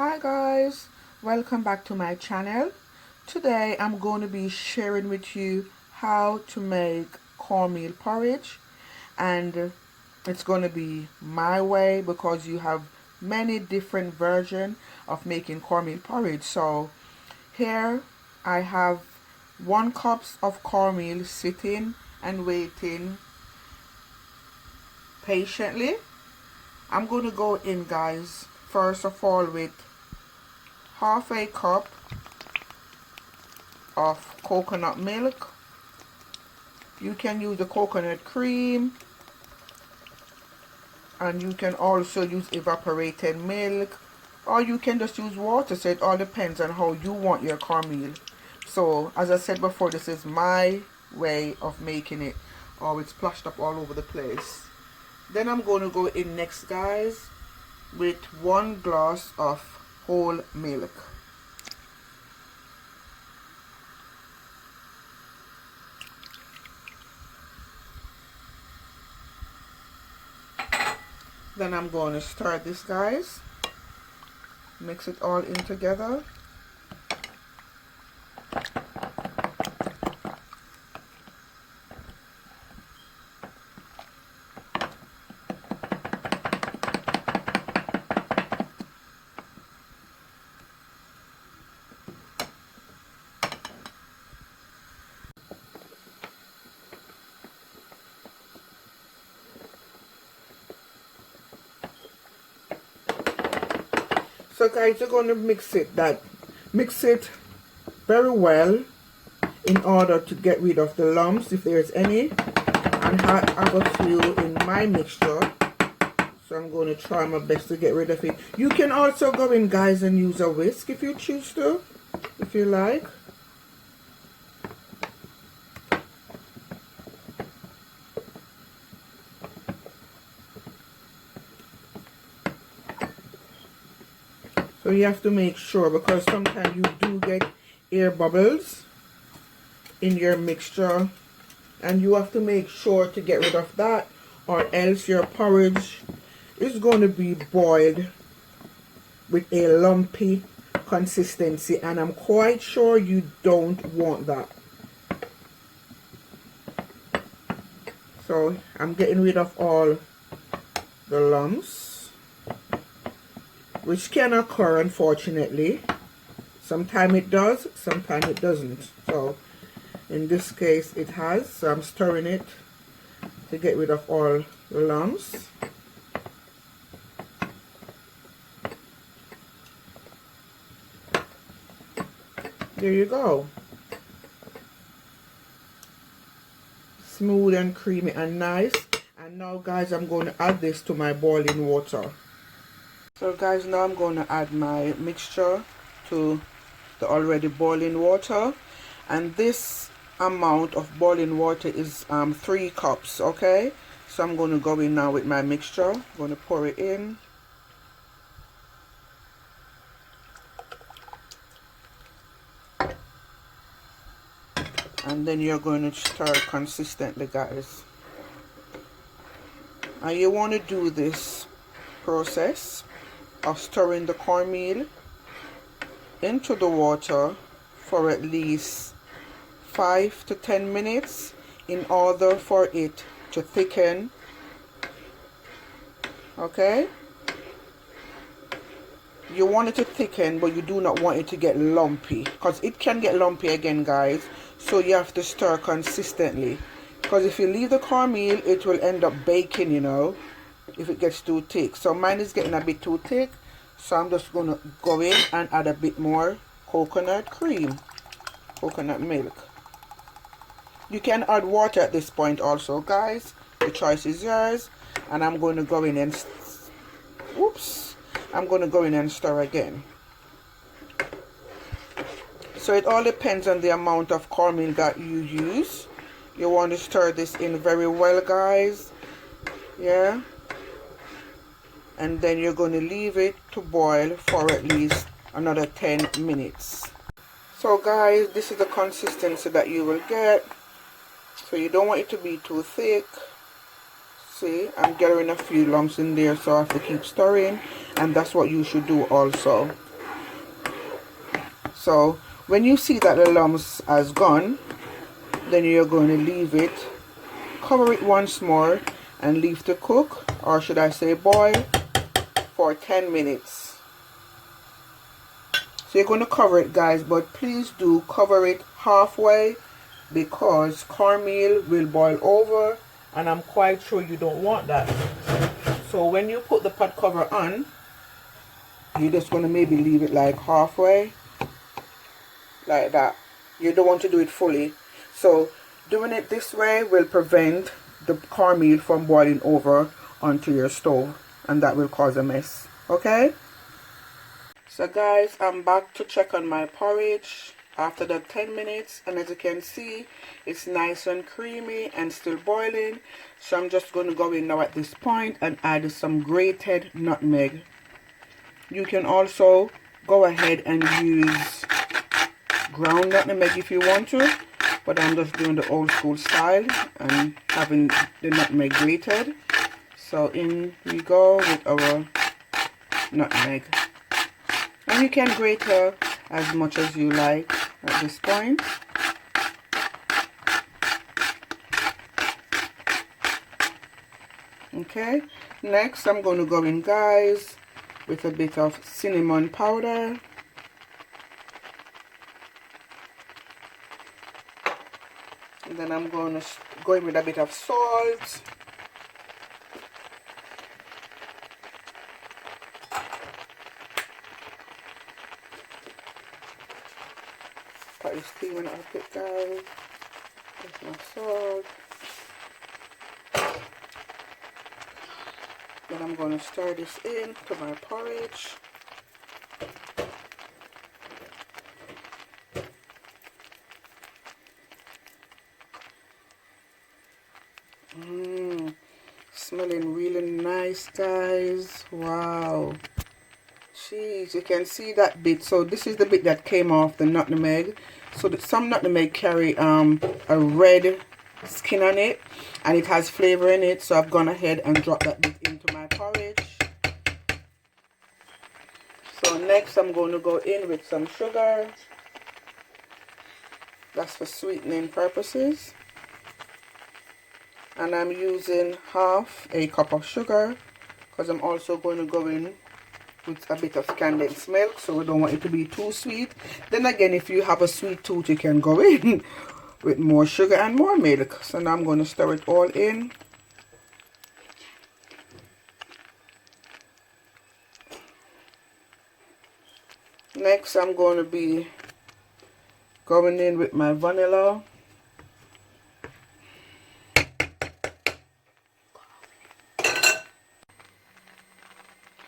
Hi guys, welcome back to my channel. Today I'm going to be sharing with you how to make cornmeal porridge, and it's going to be my way because you have many different versions of making cornmeal porridge. So here I have 1 cup of cornmeal sitting and waiting patiently. I'm going to go in, guys, first of all with half a cup of coconut milk. You can use the coconut cream, and you can also use evaporated milk, or you can just use water. So it all depends on how you want your cornmeal. So as I said before, this is my way of making it. Oh, it's splashed up all over the place. Then I'm going to go in next, guys, with 1 glass of whole milk. Then I'm going to stir this, guys. Mix it all in together. So guys, you're going to mix it very well in order to get rid of the lumps if there's any, and I have a few in my mixture, so I'm going to try my best to get rid of it. You can also go in, guys, and use a whisk if you choose to, if you like. So you have to make sure, because sometimes you do get air bubbles in your mixture, and you have to make sure to get rid of that, or else your porridge is going to be boiled with a lumpy consistency, and I'm quite sure you don't want that. So I'm getting rid of all the lumps, which can occur, unfortunately. Sometimes it does, sometimes it doesn't. So in this case it has, so I'm stirring it to get rid of all the lumps. There you go. Smooth and creamy and nice. And now, guys, I'm going to add this to my boiling water. So guys, now I'm going to add my mixture to the already boiling water, and this amount of boiling water is 3 cups. Okay, so I'm going to go in now with my mixture. I'm going to pour it in. And then you're going to stir consistently, guys. And you want to do this process of stirring the cornmeal into the water for at least 5 to 10 minutes in order for it to thicken. Okay, you want it to thicken, but you do not want it to get lumpy, because it can get lumpy again, guys. So you have to stir consistently, because if you leave the cornmeal, it will end up baking, you know, if it gets too thick. So mine is getting a bit too thick, so I'm just going to go in and add a bit more coconut cream, coconut milk. You can add water at this point also, guys. The choice is yours. And I'm going to go in and I'm going to go in and stir again. So it all depends on the amount of cornmeal that you use. You want to stir this in very well, guys. Yeah. And then you're going to leave it to boil for at least another 10 minutes. So guys, this is the consistency that you will get. So you don't want it to be too thick. See, I'm getting a few lumps in there, so I have to keep stirring, and that's what you should do also. So when you see that the lumps has gone, then you're going to leave it, cover it once more, and leave to cook, or should I say boil, for 10 minutes. So you're going to cover it, guys, but please do cover it halfway, because cornmeal will boil over, and I'm quite sure you don't want that. So when you put the pot cover on, you're just going to maybe leave it like halfway, like that. You don't want to do it fully. So doing it this way will prevent the cornmeal from boiling over onto your stove, and that will cause a mess. Okay? So guys, I'm back to check on my porridge after the 10 minutes, and as you can see, it's nice and creamy and still boiling. So I'm just going to go in now at this point and add some grated nutmeg. You can also go ahead and use ground nutmeg if you want to, but I'm just doing the old school style and having the nutmeg grated. So in we go with our nutmeg, and you can grate her as much as you like at this point. Okay, next I'm going to go in, guys, with a bit of cinnamon powder. And then I'm going to go in with a bit of salt. Put this steaming up a bit, guys. There's my salt. Then I'm going to stir this in to my porridge. Smelling really nice, guys. Wow. Jeez, you can see that bit. So this is the bit that came off the nutmeg. So that some nutmeg carry a red skin on it, and it has flavor in it. So I've gone ahead and dropped that bit into my porridge. So next I'm going to go in with some sugar. That's for sweetening purposes. And I'm using half a cup of sugar, because I'm also going to go in with a bit of condensed milk, so we don't want it to be too sweet. Then again, if you have a sweet tooth, you can go in with more sugar and more milk. So now I'm going to stir it all in. Next, I'm going to be going in with my vanilla.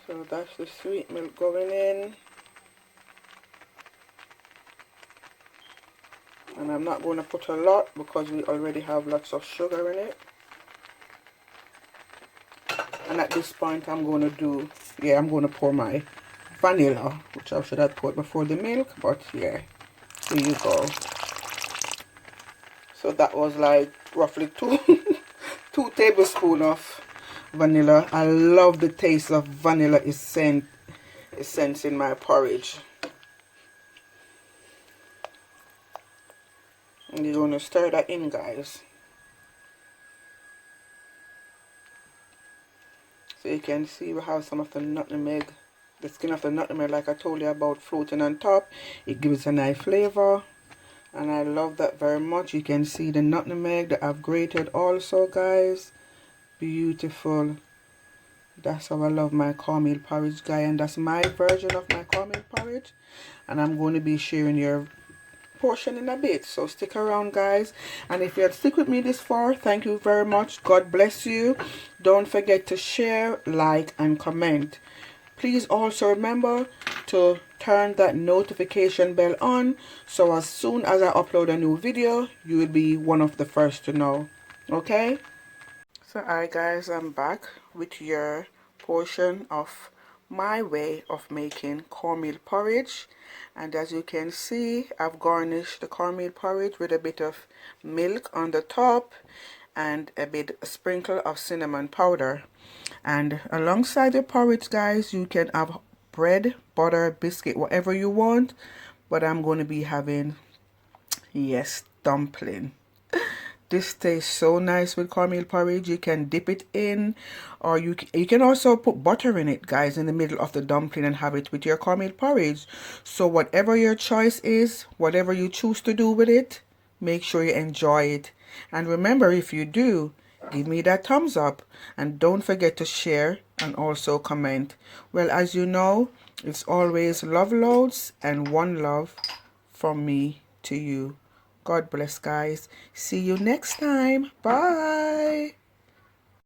So that's the sweet milk going in. And I'm not going to put a lot because we already have lots of sugar in it. And at this point I'm going to pour my vanilla, which I should have poured before the milk, but yeah, here you go. So that was like roughly two tablespoons of vanilla. I love the taste of vanilla essence in my porridge. And you're going to stir that in, guys. So you can see we have some of the nutmeg, the skin of the nutmeg, like I told you about, floating on top. It gives a nice flavor, and I love that very much. You can see the nutmeg that I've grated also, guys. Beautiful. That's how I love my cornmeal porridge, guys, and that's my version of my cornmeal porridge, and I'm going to be sharing your portion in a bit. So stick around, guys, and if you had stick with me this far, thank you very much. God bless you. Don't forget to share, like, and comment. Please also remember to turn that notification bell on, so as soon as I upload a new video, you will be one of the first to know. Okay? So alright, guys, I'm back with your portion of my way of making cornmeal porridge, and as you can see, I've garnished the cornmeal porridge with a bit of milk on the top and a sprinkle of cinnamon powder. And alongside the porridge, guys, you can have bread, butter, biscuit, whatever you want, but I'm going to be having, yes, dumpling. This tastes so nice with cornmeal porridge. You can dip it in, or you can also put butter in it, guys, in the middle of the dumpling and have it with your cornmeal porridge. So whatever your choice is, whatever you choose to do with it, make sure you enjoy it. And remember, if you do, give me that thumbs up, and don't forget to share and also comment. Well, as you know, it's always love loads and one love from me to you. God bless, guys. See you next time. Bye.